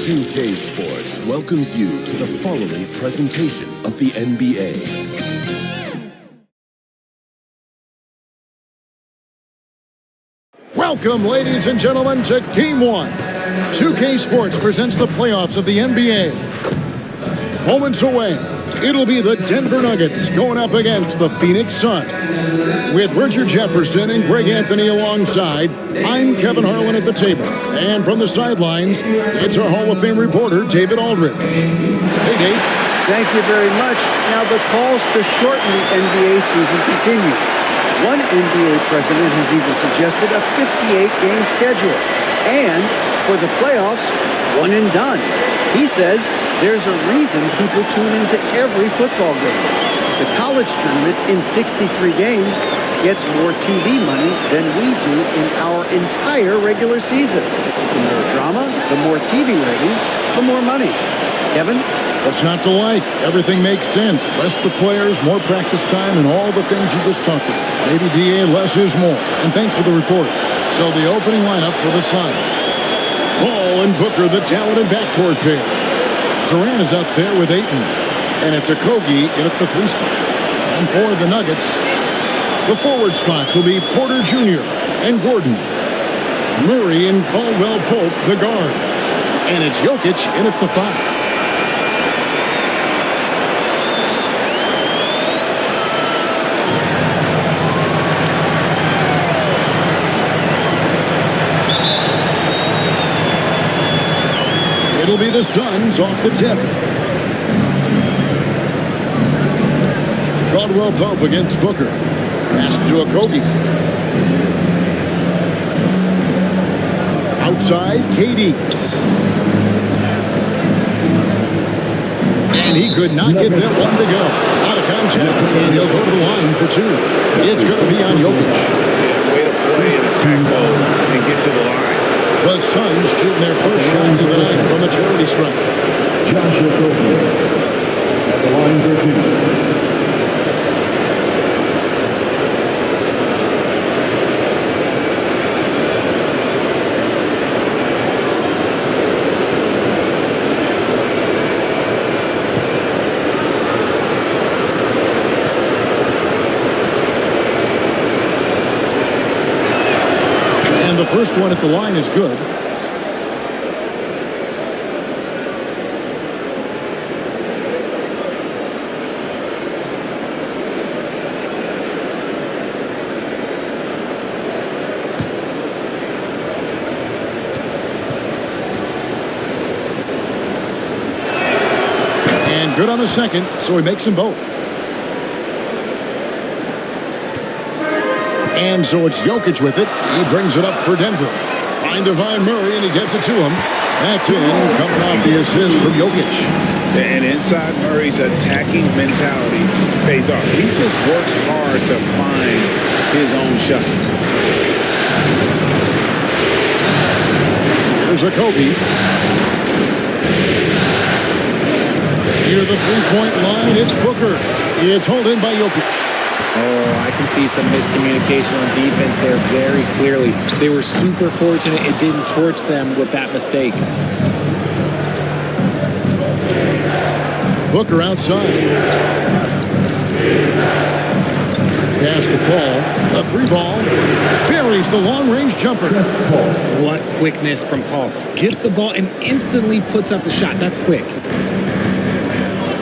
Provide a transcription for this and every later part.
2K Sports welcomes you to the following presentation of the NBA. Welcome, ladies and gentlemen, to Game 1. 2K Sports presents the playoffs of the NBA. Moments away, it'll be the Denver Nuggets going up against the Phoenix Suns. With Richard Jefferson and Greg Anthony alongside, I'm Kevin Harlan at the table. And from the sidelines, it's our Hall of Fame reporter, David Aldridge. Hey, Dave. Thank you very much. Now, the calls to shorten the NBA season continue. One NBA president has even suggested a 58-game schedule. And for the playoffs, one and done. He says there's a reason people tune into every football game. The college tournament in 63 games gets more TV money than we do in our entire regular season. The more drama, the more TV ratings, the more money. Kevin? What's not to like? Everything makes sense. Less the players, more practice time, and all the things you just talked about. Maybe, DA, less is more. And thanks for the report. So the opening lineup for the Suns. Paul and Booker, the talented backcourt pair. Durant is out there with Ayton. And it's Okogie in at the 3 spot. And for the Nuggets, the forward spots will be Porter Jr. and Gordon. Murray and Caldwell-Pope, the guards. And it's Jokic in at the 5. It'll be the Suns off the tip. Caldwell-Pope against Booker. Pass to Okogie. Outside, KD. And he could not get that one to go. Out of contact, and he'll go to the line for 2. It's going to be on Jokic. Way to play and attack goal and get to the line. The Suns shooting their first shots of the night from a charity stripe. Josh Okogie at the line for 2. The first one at the line is good. And good on the second, so he makes them both. And so it's Jokic with it. He brings it up for Denver. Trying to find Murray, and he gets it to him. That's in, coming off the assist from Jokic. And inside Murray's attacking mentality pays off. He just works hard to find his own shot. There's Okogie. Near the three-point line, it's Booker. It's held in by Jokic. Oh, I can see some miscommunication on defense there very clearly. They were super fortunate it didn't torch them with that mistake. Booker outside. Pass to Paul. A 3-ball. Buries the long-range jumper. What quickness from Paul. Gets the ball and instantly puts up the shot. That's quick.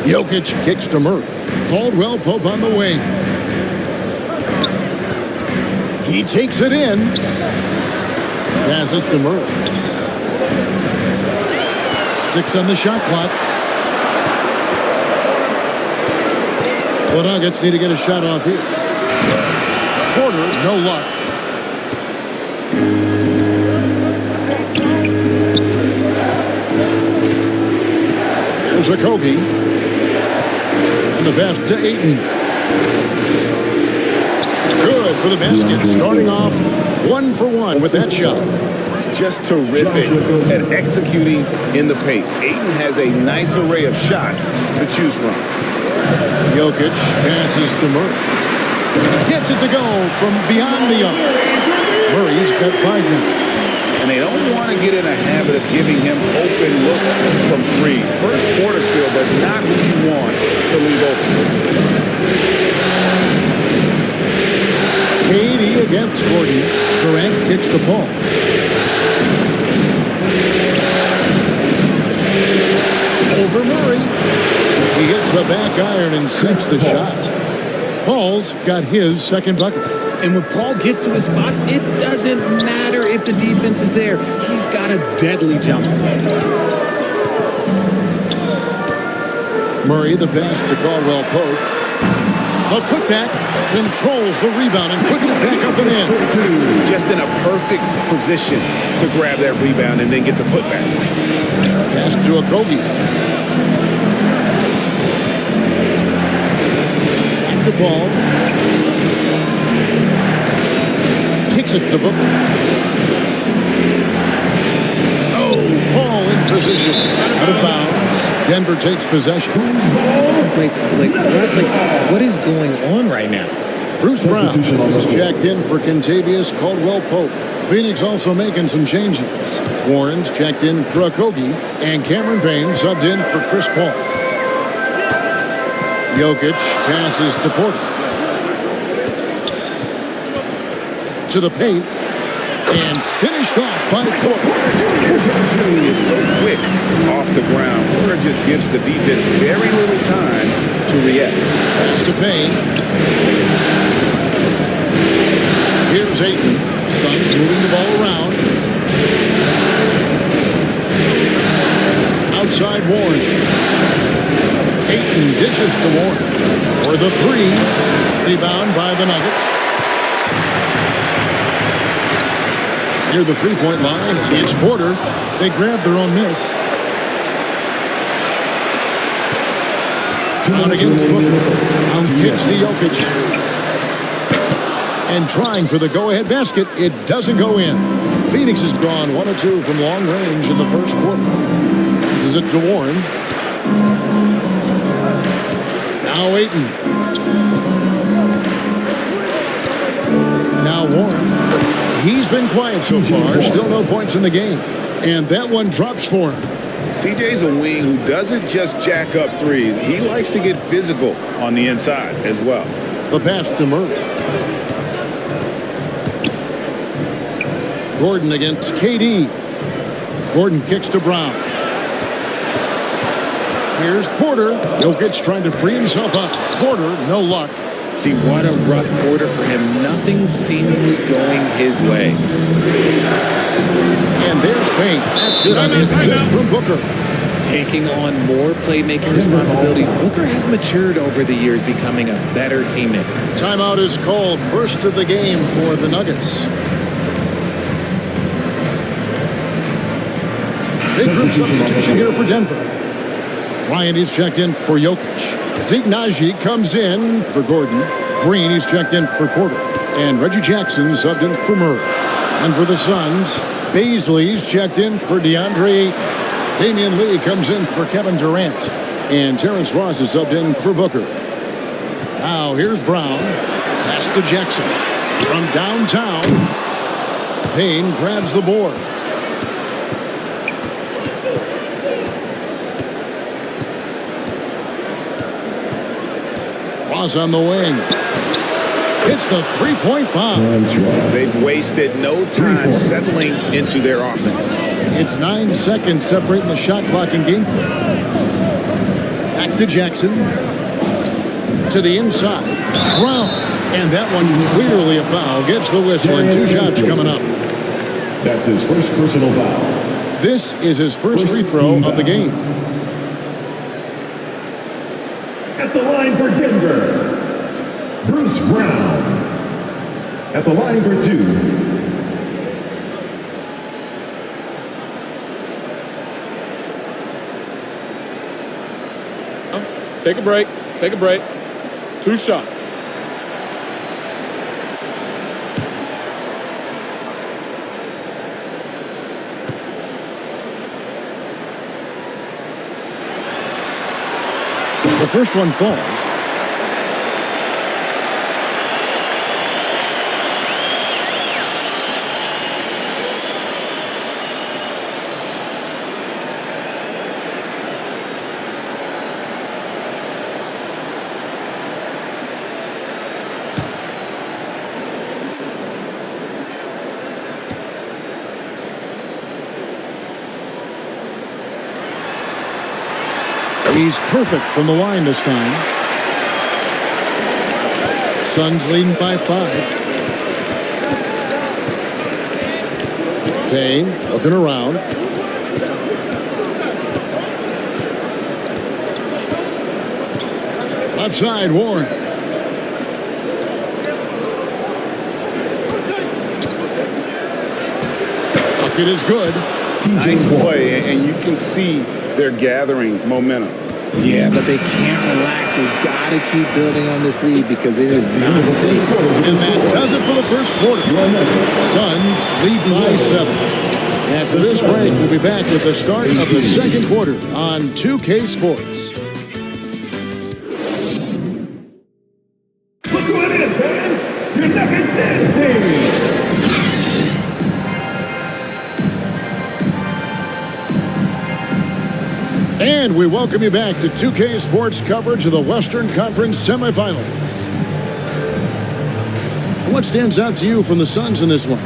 Jokic kicks to Murray. Caldwell-Pope on the wing. He takes it in. Pass it to Murray. 6 on the shot clock. The Nuggets need to get a shot off here. Porter, no luck. Here's Okogie. And the pass to Ayton. Good for the basket, starting off 1 for 1 with that shot. Just terrific at executing in the paint. Ayton has a nice array of shots to choose from. Jokic passes to Murray. Gets it to go from beyond the arc. Murray's got 5 now. and they don't want to get in a habit of giving him open looks from three. First quarter still, but not who you want to leave open. KD against Gordon. Durant kicks to Paul. Over Murray. He hits the back iron and sinks the shot. Paul's got his second bucket. And when Paul gets to his spots, it doesn't matter if the defense is there. He's got a deadly jumper. Murray, the pass to Caldwell Pope. The putback controls the rebound and puts it back up and in. Just in a perfect position to grab that rebound and then get the putback. Pass to Okogie. Back to Paul. Kicks it to Booker. Oh, Paul in position. Out of bounds. Denver takes possession. What is going on right now? Bruce Brown is checked in for Kentavious Caldwell Pope. Phoenix also making some changes. Warren's checked in for Okogie, and Cameron Payne subbed in for Chris Paul. Jokic passes to Porter. To the paint, and finished off by Porter. He is so quick off the ground. Porter just gives the defense very little time to react. Pass to Payne. Here's Ayton. Suns moving the ball around. Outside Warren. Ayton dishes to Warren. For the three. Rebound by the Nuggets. Near the three-point line, it's Porter. They grab their own miss. Out against Booker. Out kicks to Jokic. And trying for the go-ahead basket, it doesn't go in. Phoenix has gone 1 of 2 from long range in the first quarter. This is it to Warren. Now Ayton. Now Warren. He's been quiet so far. Still no points in the game. And that one drops for him. TJ's a wing who doesn't just jack up threes. He likes to get physical on the inside as well. The pass to Murray. Gordon against KD. Gordon kicks to Brown. Here's Porter. Jokic trying to free himself up. Porter, no luck. See, what a rough quarter for him. Nothing seemingly going his way. And there's Payne. That's good on the assist from Booker. Taking on more playmaking responsibilities. Booker has matured over the years, becoming a better teammate. Timeout is called. First of the game for the Nuggets. Big group substitution here for Denver. Ryan is checked in for Jokic. Zeke Naji comes in for Gordon. Green is checked in for Porter. And Reggie Jackson subbed in for Murray. And for the Suns, Baisley's checked in for DeAndre Ayton. Damian Lee comes in for Kevin Durant. And Terrence Ross is subbed in for Booker. Now here's Brown. Pass to Jackson. From downtown, Payne grabs the board. Ross on the wing. Hits the three-point bomb. They've wasted no time settling into their offense. It's 9 seconds separating the shot clock and game play. Back to Jackson. To the inside. Brown. And that one clearly a foul. Gets the whistle and 2 shots coming up. That's his first personal foul. This is his first free throw of the game. At the line for Denver, Bruce Brown. At the line for 2. Take a break. Take a break. 2 shots. The first one falls. He's perfect from the line this time. Suns leading by 5. Payne looking around. Left side, Warren. Bucket is good. Nice play, and you can see they're gathering momentum. Yeah, but they can't relax. They've got to keep building on this lead because it is not safe. And that does it for the first quarter. Suns lead by 7. After this break, we'll be back with the start of the second quarter on 2K Sports. Look who it is, fans! Your second dance team! And we welcome you back to 2K Sports coverage of the Western Conference semifinals. And what stands out to you from the Suns in this one?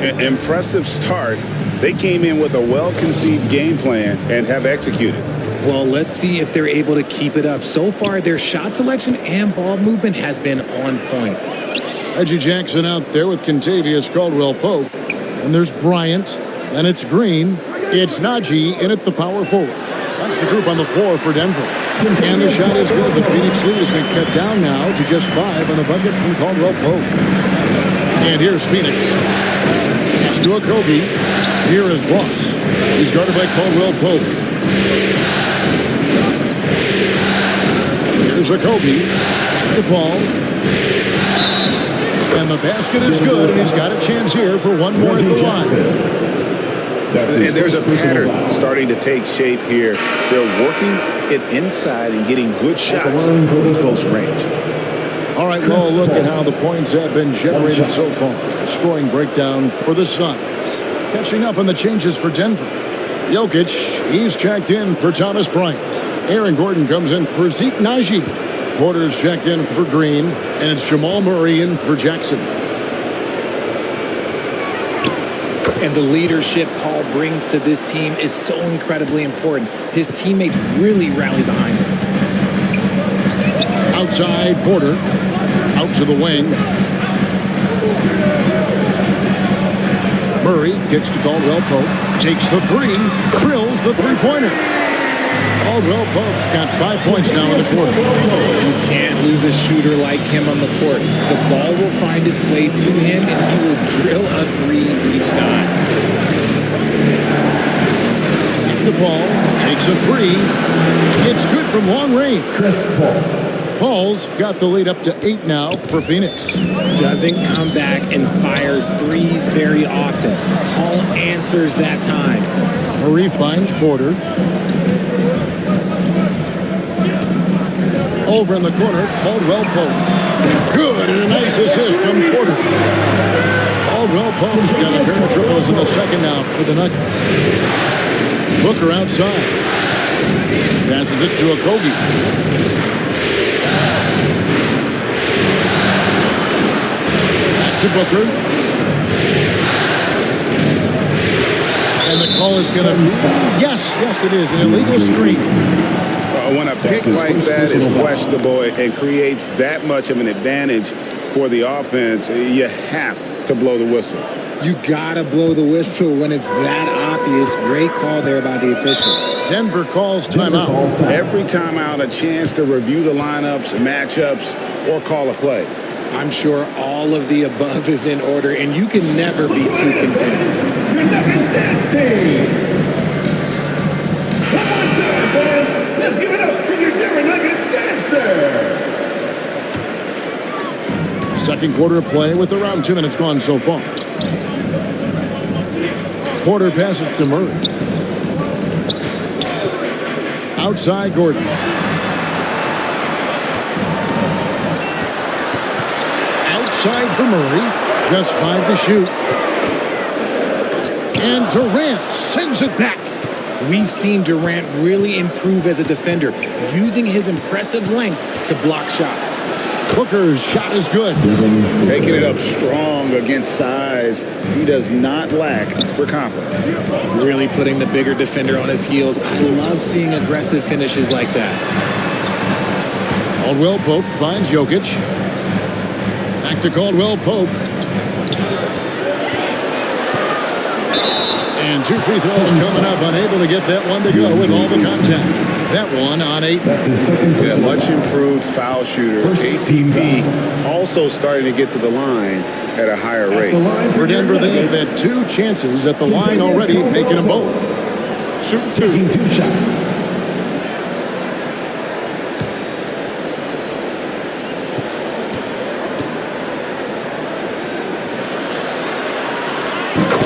An impressive start. They came in with a well-conceived game plan and have executed. Well, let's see if they're able to keep it up. So far, their shot selection and ball movement has been on point. Reggie Jackson out there with Kentavious Caldwell-Pope. And there's Bryant. And it's Green. It's Najee in at the power forward. That's the group on the floor for Denver. And the shot is good. The Phoenix lead has been cut down now to just 5 on the bucket from Caldwell-Pope. And here's Phoenix. To a Kobe. Here is Ross. He's guarded by Caldwell-Pope. Here's a Kobe. The ball. And the basket is good. And he's got a chance here for one more at the line. And there's a pattern starting to take shape here. They're working it inside and getting good shots from close range. All right, well, look at how the points have been generated so far. Scoring breakdown for the Suns. Catching up on the changes for Denver. Jokic, he's checked in for Thomas Bryant. Aaron Gordon comes in for Zeke Najee. Porter's checked in for Green. And it's Jamal Murray in for Jackson. And the leadership Paul brings to this team is so incredibly important. His teammates really rally behind him. Outside, Porter. Out to the wing. Murray kicks to Caldwell-Pope. Takes the 3. Drills the three-pointer. Caldwell-Pope's got 5 points now in the quarter. You can't lose a shooter like him on the court. The ball will find its way to him, and he will drill a 3 each time. The ball takes a 3. It's good from long range. Chris Paul. Paul's got the lead up to 8 now for Phoenix. Doesn't come back and fire threes very often. Paul answers that time. Murray finds Porter. Over in the corner, Caldwell-Pope. Good, and a nice assist from Porter. Caldwell-Pope's got a pair of triples in the second now for the Nuggets. Booker outside. Passes it to a Kobe. Back to Booker. And the call is going to... Yes, it is. An illegal screen. When a pick like that is questionable and creates that much of an advantage for the offense, you have to blow the whistle. You gotta blow the whistle when it's that obvious. Great call there by the official. Denver calls timeout. Every timeout, a chance to review the lineups, matchups, or call a play. I'm sure all of the above is in order, and you can never be too content. Your Nuggets dance team! One more time, fans! Let's give it up for your Denver Nuggets dancer! Second quarter of play with around 2 minutes gone so far. Porter passes to Murray. Outside, Gordon. Outside for Murray. Just 5 to shoot. And Durant sends it back. We've seen Durant really improve as a defender, using his impressive length to block shots. Booker's shot is good. Taking it up strong against size. He does not lack for confidence. Really putting the bigger defender on his heels. I love seeing aggressive finishes like that. Caldwell Pope finds Jokic. Back to Caldwell Pope. And 2 free throws coming up. Unable to get that one to go with all the contact. That one on 8. That's his second Yeah, personal much foul. improved foul shooter. First team KCP foul. also starting to get to the line at a higher rate. The line For Denver, they have had 2 chances at the line already, making them both. Shooting Taking 2. 2 shots.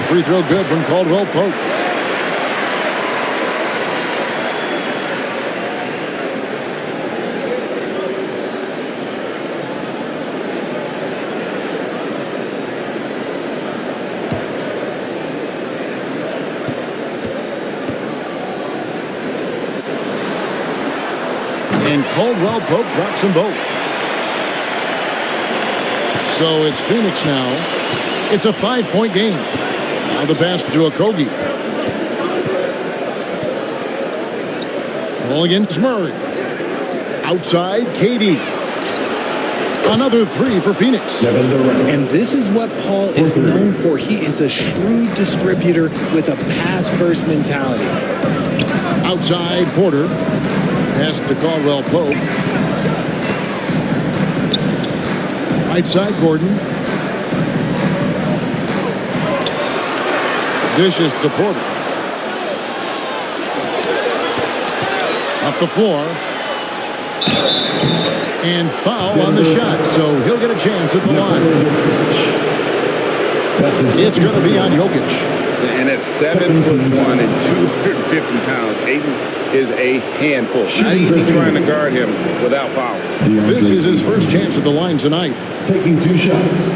Free throw good from Caldwell Pope. And Caldwell Pope drops them both. So it's Phoenix now. It's a 5-point game. Now the pass to Okogie. Ball against Murray. Outside, KD. Another 3 for Phoenix. And this is what Paul is known for. He is a shrewd distributor with a pass-first mentality. Outside, Porter. Pass to Caldwell Pope. Right side, Gordon. Dishes to Porter. Up the floor. And foul on the shot, so he'll get a chance at the line. It's going to be on Jokic. And at 7'1" and 250 pounds, Ayton is a handful. Not easy trying to guard him without foul. This is his first chance at the line tonight. Taking 2 shots.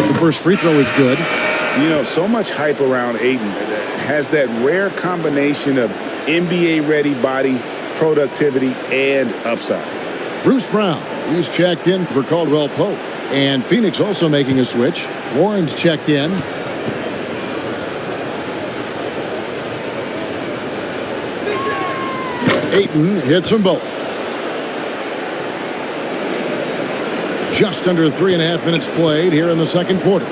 The first free throw is good. You know, so much hype around Ayton. Has that rare combination of NBA-ready body, productivity, and upside. Bruce Brown, he's checked in for Caldwell Pope. And Phoenix also making a switch. Warren's checked in. Ayton hits them both. Just under 3.5 minutes played here in the second quarter.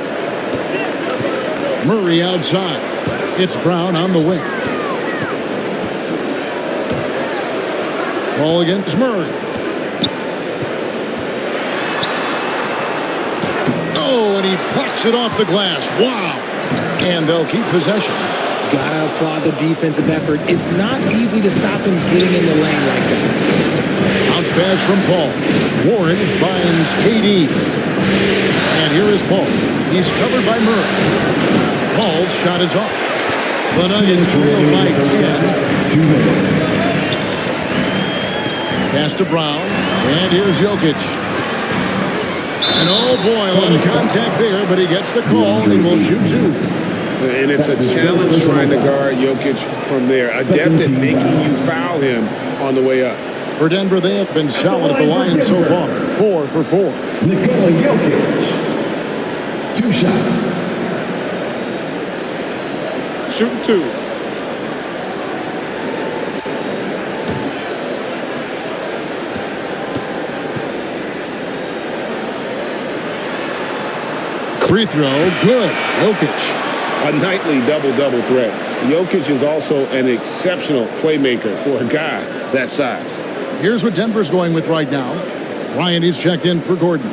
Murray outside. It's Brown on the wing. Ball against Murray. Oh, and he plucks it off the glass. Wow. And they'll keep possession. Gotta applaud the defensive effort. It's not easy to stop him getting in the lane like that. Bounce pass from Paul. Warren finds KD. And here is Paul. He's covered by Murray. Paul's shot is off. The Nuggets trail by 10. 2 minutes. Pass to Brown. And here's Jokic. And oh boy, a lot of contact there, but he gets the call and will shoot 2. And it's a challenge trying to guard Jokic from there. Adept at making you foul him on the way up. For Denver, they have been solid at the line so far. 4 for 4. Nikola Jokic. 2 shots. Shooting 2. Free throw, good. Jokic. A nightly double-double threat. Jokic is also an exceptional playmaker for a guy that size. Here's what Denver's going with right now. Ryan is checked in for Gordon.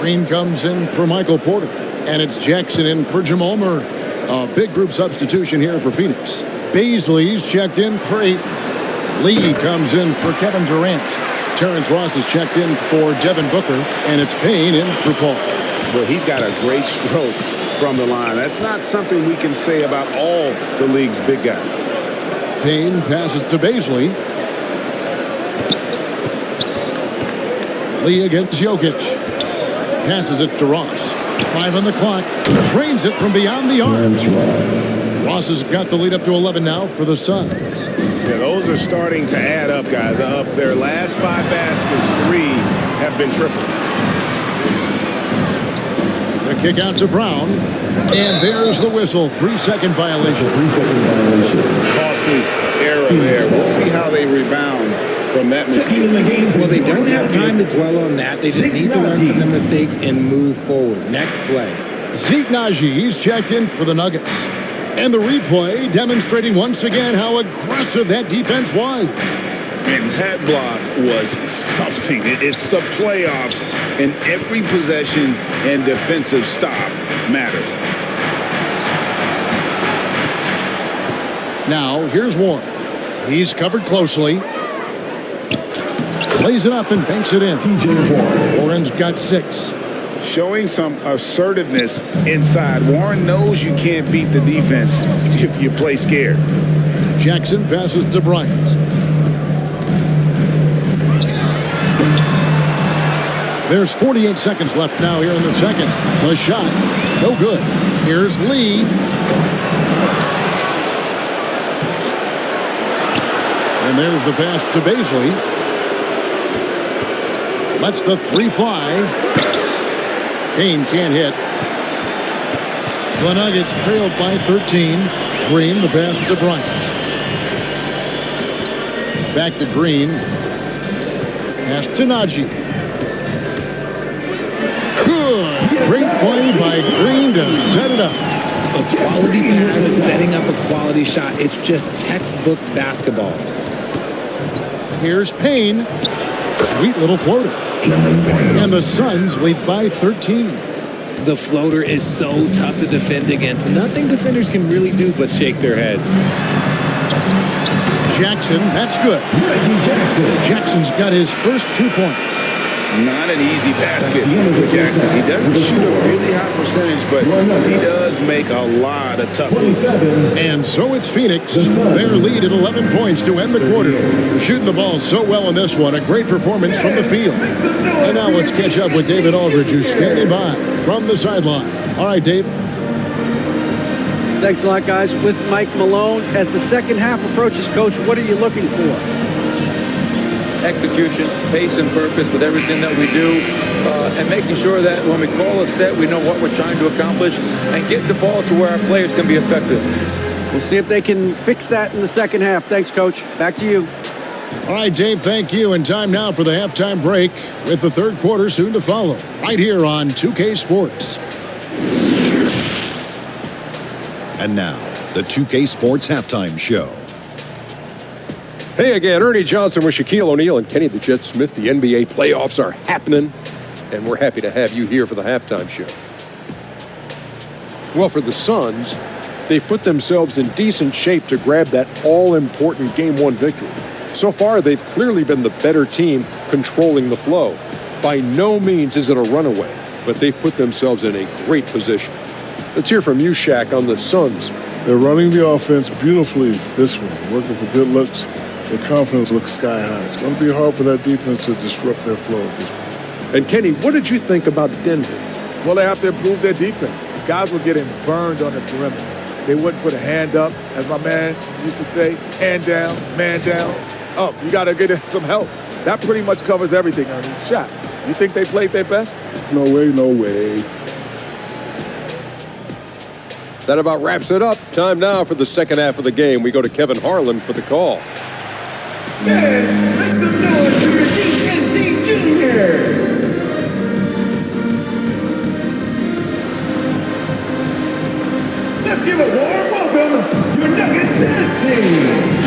Green comes in for Michael Porter. And it's Jackson in for Jamal Murray. A big group substitution here for Phoenix. Baisley's checked in for Ayton. Lee comes in for Kevin Durant. Terrence Ross is checked in for Devin Booker. And it's Payne in for Paul. Well, he's got a great stroke from the line. That's not something we can say about all the league's big guys. Payne passes to Baisley. Lee against Jokic. Passes it to Ross. 5 on the clock. Drains it from beyond the arc. Ross has got the lead up to 11 now for the Suns. Yeah, those are starting to add up, guys. Up their last 5 baskets, 3 have been triple. The kick out to Brown. And there's the whistle. 3-second violation. Costly error there. We'll see how they rebound from that mistake. Well, they don't have time to dwell on that. They just need to learn from their mistakes and move forward. Next play. Zeke Naji, he's checked in for the Nuggets. And the replay demonstrating once again how aggressive that defense was. And that block was something. It's the playoffs, and every possession and defensive stop matters. Now, here's Warren. He's covered closely. Plays it up and banks it in. Warren's got 6. Showing some assertiveness inside. Warren knows you can't beat the defense if you play scared. Jackson passes to Bryant. There's 48 seconds left now here in the second. The shot, no good. Here's Lee. And there's the pass to Baisley. Lets the 3 fly. Payne can't hit. The Nuggets trailed by 13. Green, the pass to Bryant. Back to Green. Pass to Naji. Good. Great play by Green to set it up. A quality pass, setting up a quality shot. It's just textbook basketball. Here's Payne. Sweet little floater. And the Suns lead by 13. The floater is so tough to defend against. Nothing defenders can really do but shake their heads. Jackson, that's good. Jackson's got his first 2 points. Not an easy basket for Jackson. He doesn't shoot a really high percentage, but he does make a lot of tough ones. And so it's Phoenix. Their lead at 11 points to end the quarter. Shooting the ball so well in this one. A great performance from the field. And now let's catch up with David Aldridge, who's standing by from the sideline. All right, Dave. Thanks a lot, guys. With Mike Malone, as the second half approaches, Coach, what are you looking for? Execution, pace, and purpose with everything that we do, and making sure that when we call a set, we know what we're trying to accomplish and get the ball to where our players can be effective. We'll see if they can fix that in the second half. Thanks, Coach. Back to you. All right, Dave, thank you. And time now for the halftime break with the third quarter soon to follow right here on 2K Sports. And now, the 2K Sports Halftime Show. Hey again, Ernie Johnson with Shaquille O'Neal and Kenny the Jet Smith. The NBA playoffs are happening, and we're happy to have you here for the halftime show. Well, for the Suns, they've put themselves in decent shape to grab that all-important Game 1 victory. So far, they've clearly been the better team controlling the flow. By no means is it a runaway, but they've put themselves in a great position. Let's hear from you, Shaq, on the Suns. They're running the offense beautifully this one, working for good looks. Their confidence looks sky high. It's going to be hard for that defense to disrupt their flow at this point. And Kenny, what did you think about Denver? Well, they have to improve their defense. Guys were getting burned on the perimeter. They wouldn't put a hand up, as my man used to say, hand down, man down. Oh, you got to get some help. That pretty much covers everything, Ernie. Shaq, you think they played their best? No way, no way. That about wraps it up. Time now for the second half of the game. We go to Kevin Harlan for the call. Make some noise for your DNC Jr. Let's give a warm welcome to your Nuggets dance team.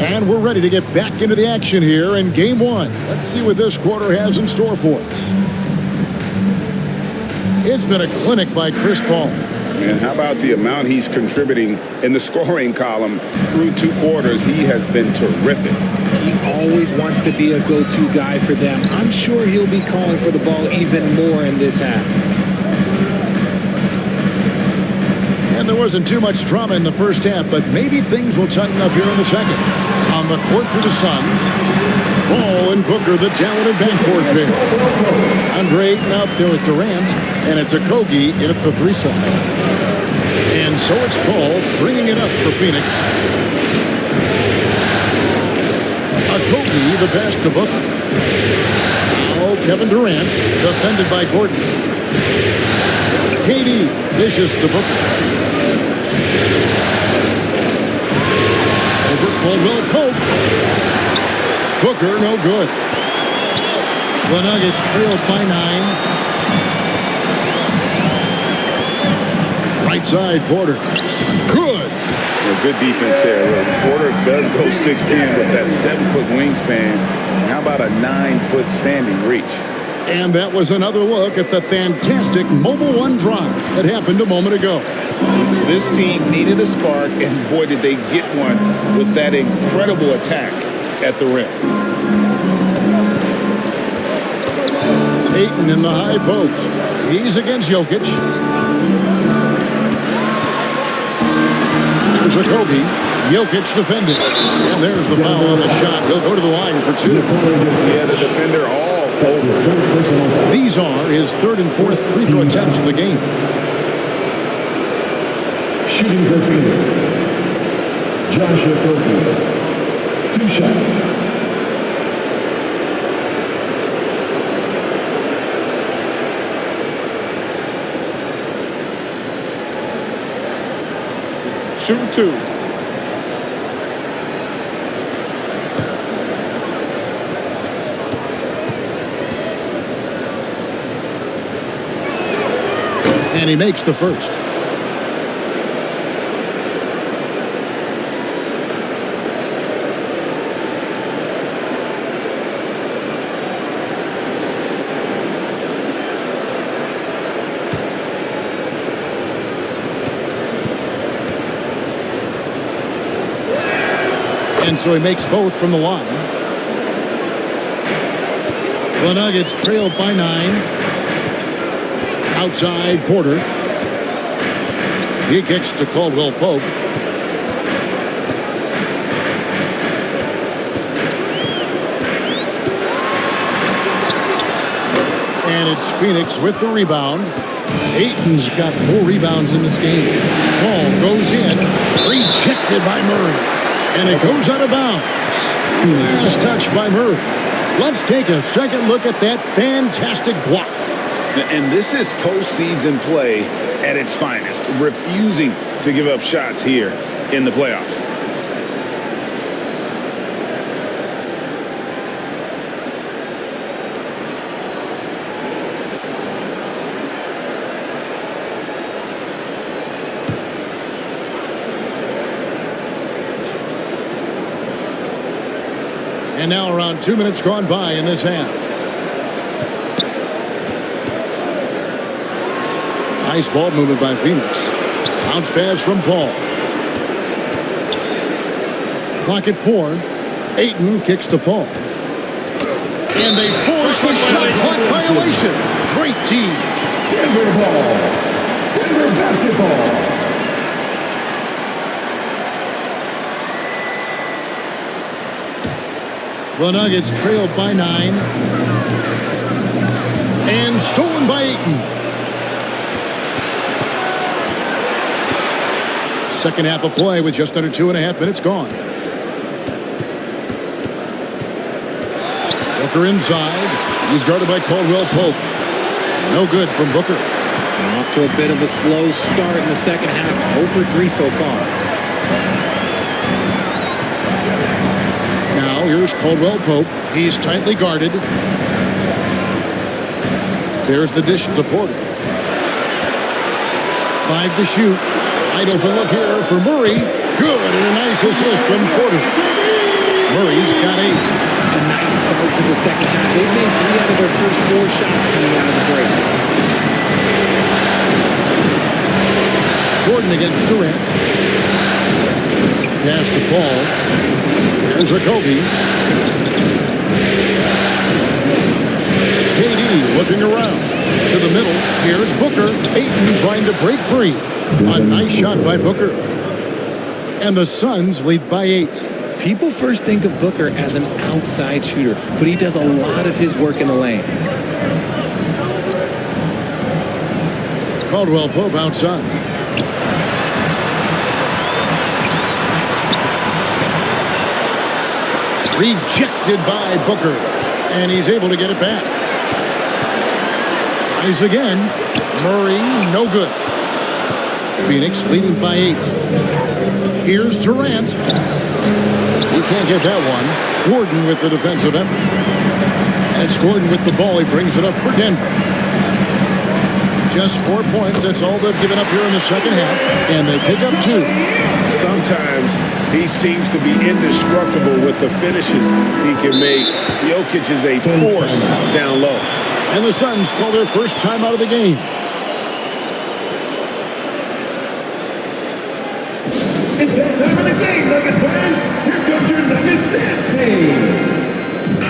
And we're ready to get back into the action here in Game 1. Let's see what this quarter has in store for us. It's been a clinic by Chris Paul. And how about the amount he's contributing in the scoring column through 2 quarters? He has been terrific. He always wants to be a go-to guy for them. I'm sure he'll be calling for the ball even more in this half. And there wasn't too much drama in the first half, but maybe things will tighten up here in the second. On the court for the Suns, Ball and Booker, the talented backcourt pair. Andre Ayton out there with Durant, and it's Okogie in at the 3 slot. And so it's Paul bringing it up for Phoenix. Okogie, the pass to Booker. Now Kevin Durant, defended by Gordon. KD, dishes to Booker. Over Caldwell Pope. Booker, no good. The Nuggets trailed by 9. Right side, Porter. Good. Good defense there. Porter does go 6'10" with that 7-foot wingspan. How about a 9-foot standing reach? And that was another look at the fantastic Mobile One drive that happened a moment ago. This team needed a spark, and boy, did they get one with that incredible attack at the rim. Ayton in the high post. He's against Jokic. There's Okogie. Jokic defended. And there's the foul on the shot. He'll go to the line for 2. Yeah, the defender all over. These are his 3rd and 4th free throw attempts of the game. Shooting for Phoenix, Josh Okogie. 2 shots. Shooting 2. And he makes the first. And so he makes both from the line. The Nuggets trailed by 9. Outside, Porter. He kicks to Caldwell Pope. And it's Phoenix with the rebound. Ayton's got 4 rebounds in this game. Ball goes in. Rejected by Murray. And it goes out of bounds. Last touch by Murray. Let's take a second look at that fantastic block. And this is postseason play at its finest, refusing to give up shots here in the playoffs. And now around 2 minutes gone by in this half. Nice ball movement by Phoenix. Bounce pass from Paul. Clock at 4. Ayton kicks to Paul. And they force the shot clock violation. Great team. Denver ball. Denver basketball. The Nuggets trailed by 9. And stolen by Ayton. Second half of play with just under 2.5 minutes gone. Booker inside. He's guarded by Caldwell Pope. No good from Booker. Off to a bit of a slow start in the second half. 0 for 3 so far. Now here's Caldwell Pope. He's tightly guarded. There's the dish to Porter. 5 to shoot. Wide open look here for Murray. Good, and a nice assist from Porter. Murray's got 8. A nice start to the second half. They've made 3 out of their first 4 shots coming out of the break. Gordon against Durant. Pass to Paul. There's Kobe. KD looking around. To the middle. Here's Booker. Ayton trying to break free. A nice shot by Booker. And the Suns lead by 8. People first think of Booker as an outside shooter, but he does a lot of his work in the lane. Caldwell Pope outside. Rejected by Booker. And he's able to get it back. Tries again. Murray, no good. Phoenix leading by 8. Here's Durant. He can't get that one. Gordon with the defensive effort. And it's Gordon with the ball. He brings it up for Denver. Just 4 points. That's all they've given up here in the second half. And they pick up 2. Sometimes he seems to be indestructible with the finishes he can make. Jokic is a force down low. And the Suns call their first time out of the game. It's that time of the game, Nuggets fans. Here comes your Nuggets dance team.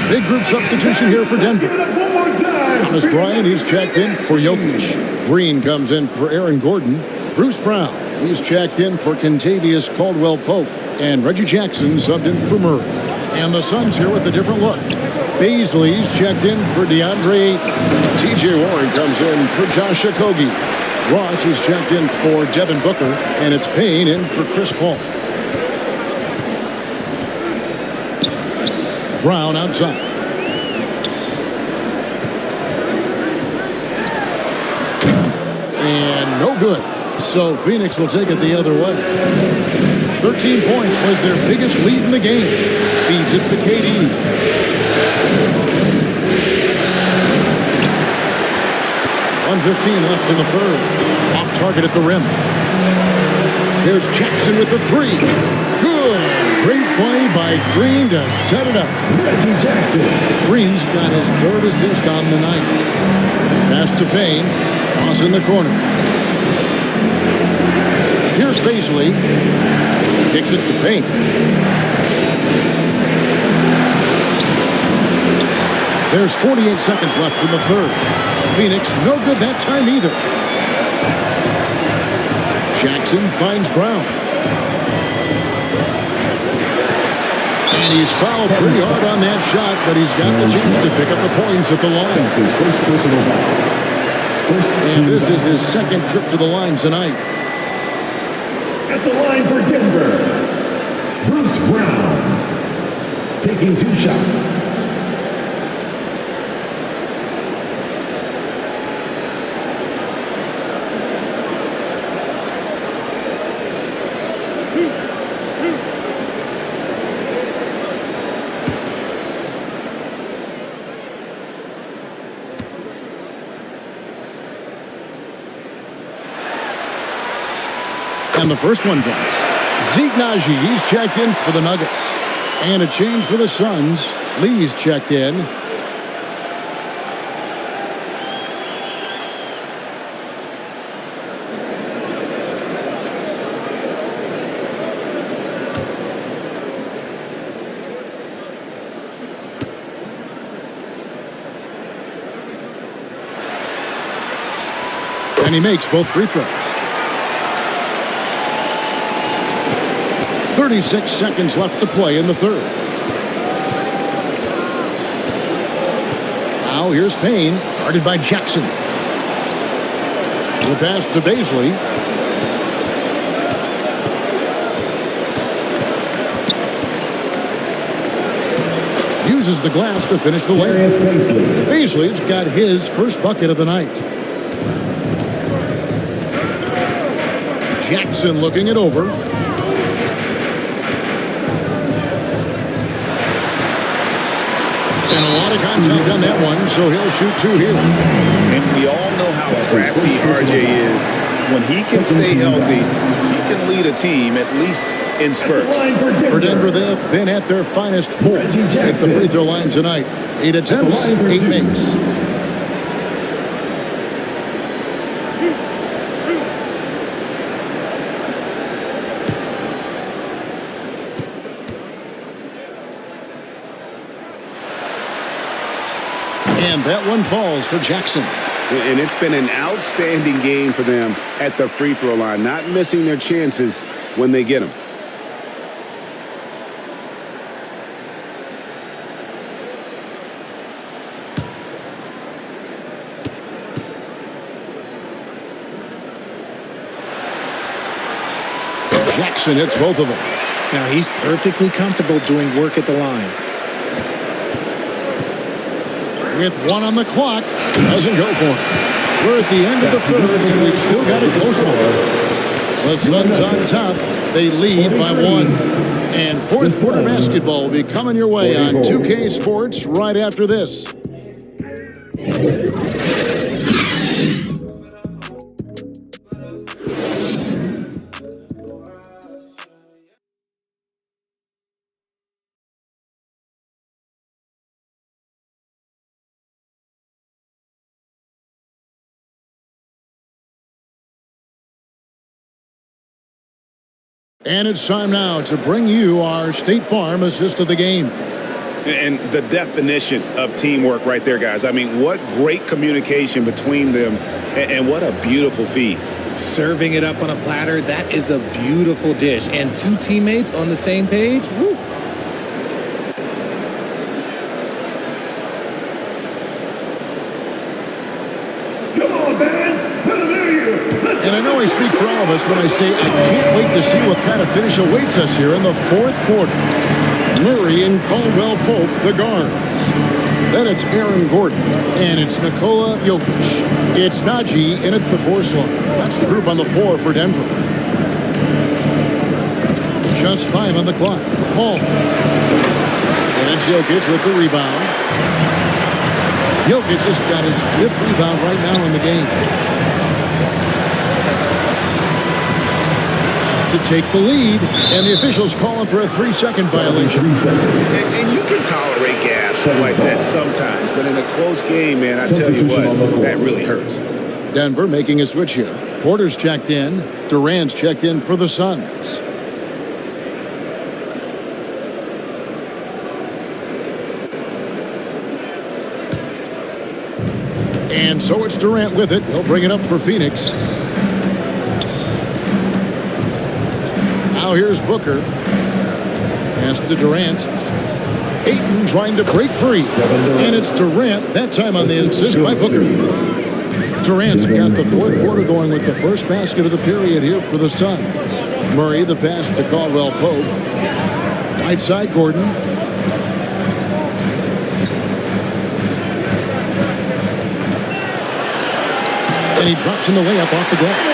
Big group substitution here for Denver. Give it up one more time. Thomas Bryant, he's checked in for Jokic. Green comes in for Aaron Gordon. Bruce Brown, he's checked in for Kentavious Caldwell-Pope. And Reggie Jackson subbed in for Murray. And the Suns here with a different look. Baisley's checked in for DeAndre Ayton. T.J. Warren comes in for Josh Okogie. Ross is checked in for Devin Booker, and it's Payne in for Chris Paul. Brown outside. And no good. So Phoenix will take it the other way. 13 points was their biggest lead in the game. Feeds it to KD. .115 left in the third. Off target at the rim. Here's Jackson with the 3. Good. Great play by Green to set it up. Reggie Jackson. Green's got his 3rd assist on the night. Pass to Payne. Toss in the corner. Here's Baisley. Kicks it to Payne. There's 48 seconds left in the third. Phoenix, no good that time either. Jackson finds Brown. And he's fouled pretty hard on that shot, but he's got the chance to pick up the points at the line. And this is his 2nd trip to the line tonight. At the line for Denver, Bruce Brown. Taking 2 shots. And the first one drops. Zeke Naji, he's checked in for the Nuggets. And a change for the Suns. Lee's checked in. And he makes both free throws. 36 seconds left to play in the third. Now here's Payne, guarded by Jackson. The pass to Baisley. Uses the glass to finish the layup. Baisley's got his first bucket of the night. Jackson looking it over. And a lot of contact on that one, so he'll shoot 2 here. And we all know how crafty RJ is. When he can stay healthy, he can lead a team, at least in spurts. For Denver, they have been at their finest 4 at the free throw line tonight. 8 attempts, 8 makes. And that one falls for Jackson. And it's been an outstanding game for them at the free throw line, not missing their chances when they get them. Jackson hits both of them. Now he's perfectly comfortable doing work at the line. With one on the clock, doesn't go for it. We're at the end of the third, and we've still got a close one. The Suns on top. They lead by 1. And fourth quarter basketball will be coming your way on 2K Sports right after this. And it's time now to bring you our State Farm assist of the game. And the definition of teamwork right there, guys. I mean, what great communication between them, and what a beautiful feed. Serving it up on a platter, that is a beautiful dish. And 2 teammates on the same page, woo. And I know I speak for all of us when I say I can't wait to see what kind of finish awaits us here in the fourth quarter. Murray and Caldwell Pope, the guards. Then it's Aaron Gordon, and it's Nikola Jokic. It's Najee in at the 4 slot. That's the group on the floor for Denver. Just 5 on the clock for Paul. And it's Jokic with the rebound. Jokic just got his 5th rebound right now in the game. To take the lead, and the officials calling for a 3-second violation. And you can tolerate gas like that sometimes, but in a close game, man, I tell you what, that really hurts. Denver making a switch here. Porter's checked in. Durant's checked in for the Suns. And so it's Durant with it. He'll bring it up for Phoenix. Now here's Booker. Pass to Durant. Ayton trying to break free. And it's Durant, that time on the assist by Booker. Durant's got the fourth quarter going with the first basket of the period here for the Suns. Murray, the pass to Caldwell Pope. Right side, Gordon. And he drops in the layup off the glass.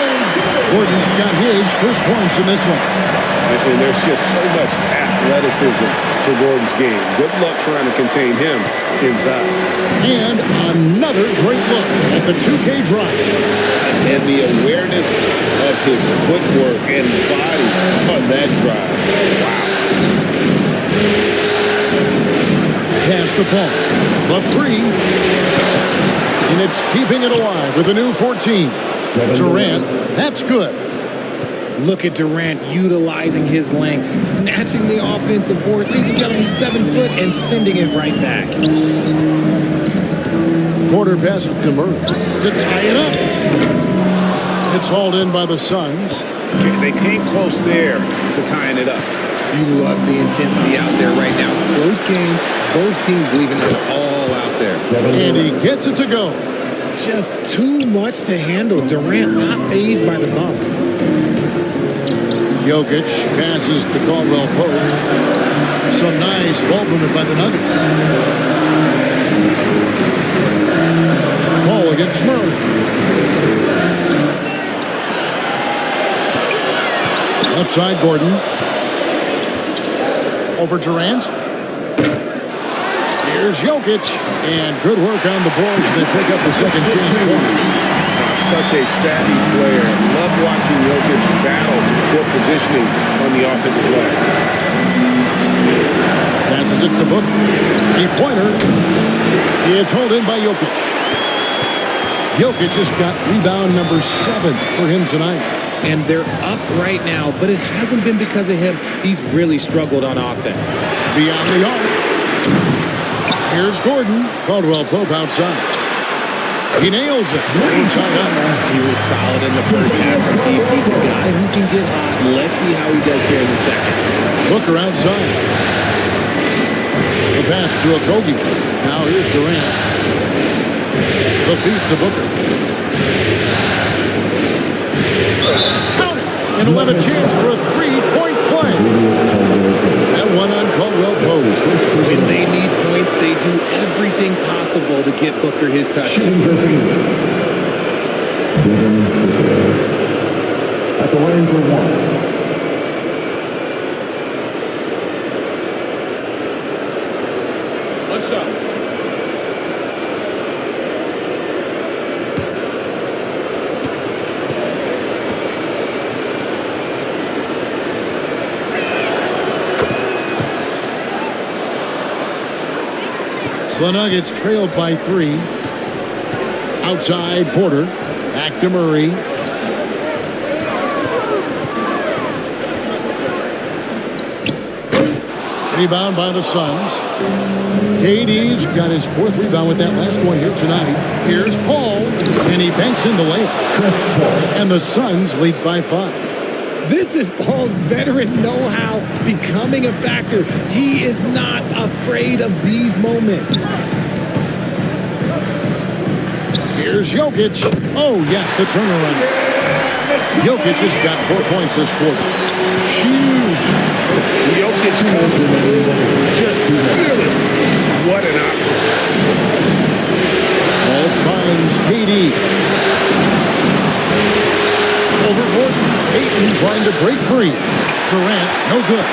Gordon's got his first points in this one. And there's just so much athleticism to Gordon's game. Good luck trying to contain him inside. And another great look at the 2K drive. And the awareness of his footwork and body on that drive. Wow. Pass to Paul. The 3. And it's keeping it alive with a new 14. Durant, that's good. Look at Durant utilizing his length, snatching the offensive board. Ladies and gentlemen, he's 7 foot and sending it right back. Porter passes to Murray to tie it up. It's hauled in by the Suns. They came close there to tying it up. You love the intensity out there right now. Close game, both teams leaving it all out there. And he gets it to go. Just too much to handle. Durant not fazed by the bump. Jokic passes to Caldwell Pope. Some nice ball movement by the Nuggets. Paul against Murray. Left side, Gordon. Over Durant. Here's Jokic. And good work on the boards. They pick up the second chance points. Such a savvy player. Love watching Jokic battle for positioning on the offensive play. Passes it to Booker. 3-pointer. It's held in by Jokic. Jokic just got rebound number 7 for him tonight. And they're up right now, but it hasn't been because of him. He's really struggled on offense. Beyond the arc. Here's Gordon. Caldwell Pope outside. He nails it. He was solid in the first half from deep. He's a guy who can get hot. Let's see how he does here in the second. Booker outside. The pass to Okogie. Now here's Durant. The feed to Booker. Count it. And he'll have a chance for a three-point play. That one on Caldwell Pope. When they need points, they do everything possible to get Booker his touches. At the line for one. One shot. The Nuggets trailed by 3. Outside Porter. Back to Murray. Rebound by the Suns. KD's got his 4th rebound with that last one here tonight. Here's Paul, and he banks in the layup. And the Suns lead by 5. This is Paul's veteran know-how becoming a factor. He is not afraid of these moments. Here's Jokic. Oh, yes, the turnaround. Jokic has got 4 points this quarter. Huge. Jokic comes through just fearless. What an option. Paul finds KD. Over Gordon. Ayton trying to break free. Durant, no good.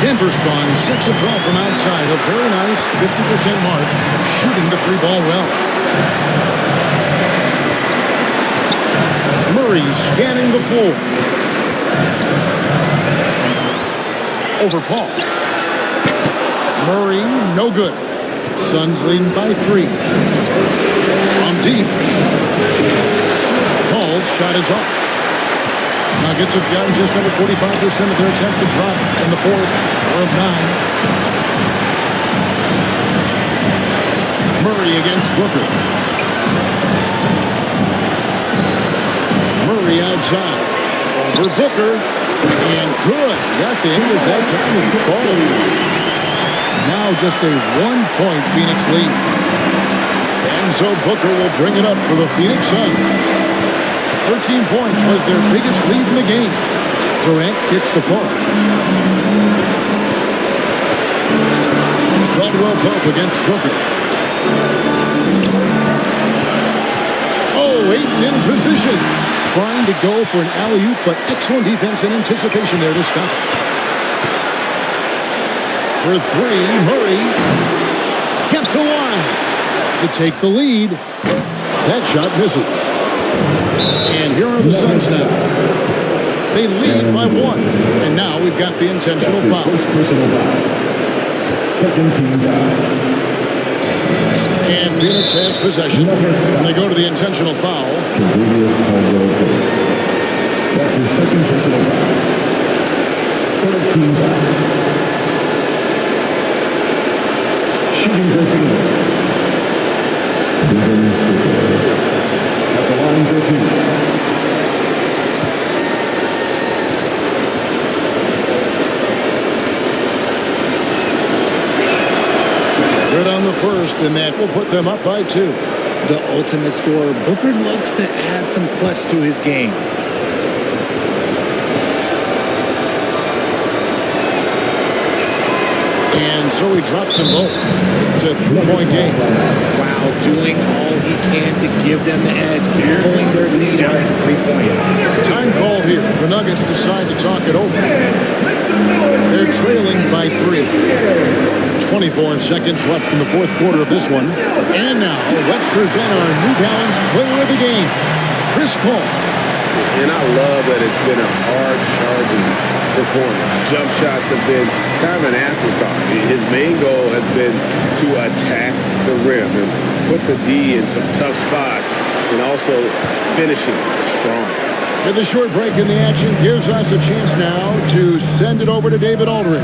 Denver's gone 6 of 12 from outside. A very nice 50% mark. Shooting the 3-ball well. Murray scanning the floor. Over Paul. Murray, no good. Suns leading by 3. On deep. Paul's shot is off. Nuggets have gotten just under 45% of their attempts to drop in the 4th of 9. Murray against Booker. Murray outside. Over Booker. And good. Got the end as that time as the ball. Now just a 1-point Phoenix lead. And so Booker will bring it up for the Phoenix Suns. 13 points was their biggest lead in the game. Durant kicks to Paul. Caldwell Pope against Booker. Oh, Ayton in position. Trying to go for an alley-oop, but excellent defense and anticipation there to stop it. For 3, Murray kept to 1 to take the lead. That shot misses. And here are the Suns now. They lead by 1. And now we've got the intentional foul. First personal foul. Second team foul. And Phoenix has possession. And they go to the intentional foul. That's his second personal foul. Third team foul. Shooting for Phoenix. At the line for 2. Good on the first, and that will put them up by 2. The ultimate scorer. Booker looks to add some clutch to his game. And so he drops them both. It's a 3-point game. Wow, doing all he can to give them the edge, pulling their lead out to 3 points. Time called here. The Nuggets decide to talk it over. They're trailing by 3. 24 seconds left in the 4th quarter of this one. And now, let's present our New Balance player of the game, Chris Paul. And I love that it's been a hard-charging performance. Jump shots have been kind of an afterthought. His main goal has been to attack the rim and put the D in some tough spots and also finishing strong. With a short break in the action gives us a chance now to send it over to David Aldridge.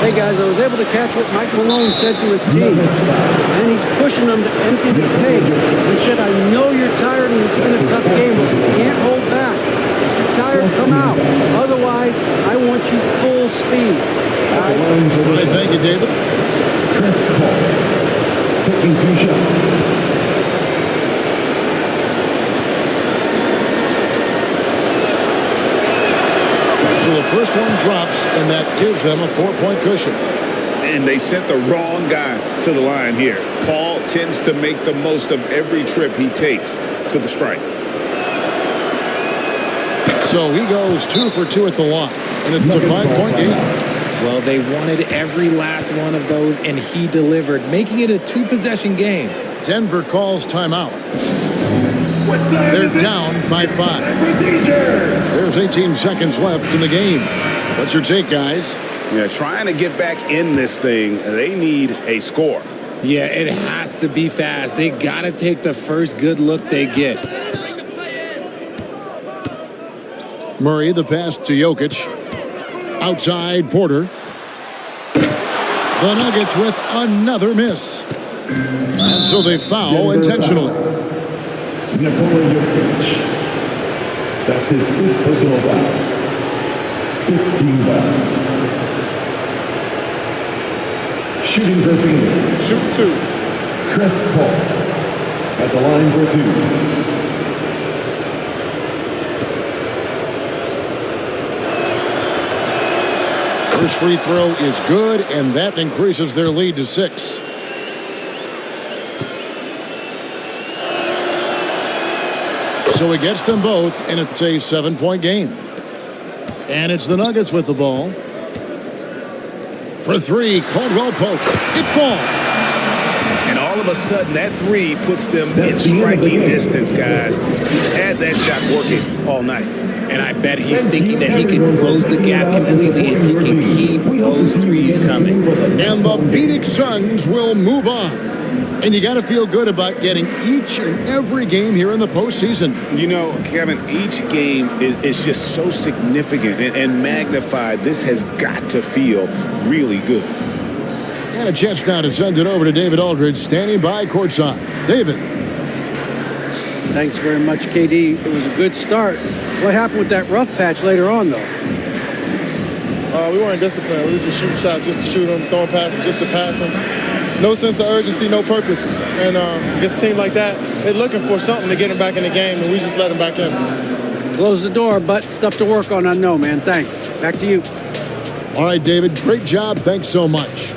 Hey, guys, I was able to catch what Mike Malone said to his team. And he's pushing them to empty the tank. He said, I know you're tired and you're doing a tough game, but you can't hold back. If you're tired, come out. Otherwise, I want you full speed. Guys. Well, thank you, David. Chris Paul taking 2 shots. So the first one drops, and that gives them a 4-point cushion. And they sent the wrong guy to the line here. Paul tends to make the most of every trip he takes to the strike. So he goes 2 for 2 at the line, and it's a 5-point game. Well, they wanted every last one of those, and he delivered, making it a 2-possession game. Denver calls timeout. They're down by 5. There's 18 seconds left in the game. What's your take, guys? Yeah, trying to get back in this thing, they need a score. Yeah, it has to be fast. They got to take the first good look they get. Murray, the pass to Jokic. Outside, Porter. The Nuggets with another miss. And so they foul intentionally. That's his 5th personal foul. 15 foul. Shooting for Phoenix. Shoot 2. Chris Paul at the line for 2. First free throw is good, and that increases their lead to 6. So he gets them both, and it's a 7-point game. And it's the Nuggets with the ball. For 3, Caldwell Pope. It falls. And all of a sudden, that 3 puts them in striking distance, guys. He's had that shot working all night. And I bet he's thinking that he can close the gap completely if he can keep those threes coming. And the Phoenix Suns will move on. And you got to feel good about getting each and every game here in the postseason. You know, Kevin, each game is just so significant and magnified. This has got to feel really good. And a chance now to send it over to David Aldridge, standing by courtside. David. Thanks very much, KD. It was a good start. What happened with that rough patch later on, though? We weren't disciplined. We were just shooting shots just to shoot them, throwing passes just to pass them. No sense of urgency, no purpose. And against a team like that, they're looking for something to get them back in the game, and we just let them back in. Close the door, but stuff to work on, I know, man. Thanks. Back to you. All right, David, great job. Thanks so much.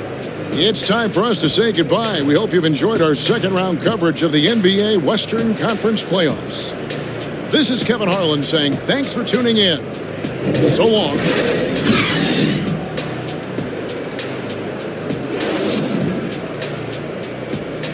It's time for us to say goodbye. We hope you've enjoyed our second-round coverage of the NBA Western Conference Playoffs. This is Kevin Harlan saying thanks for tuning in. So long.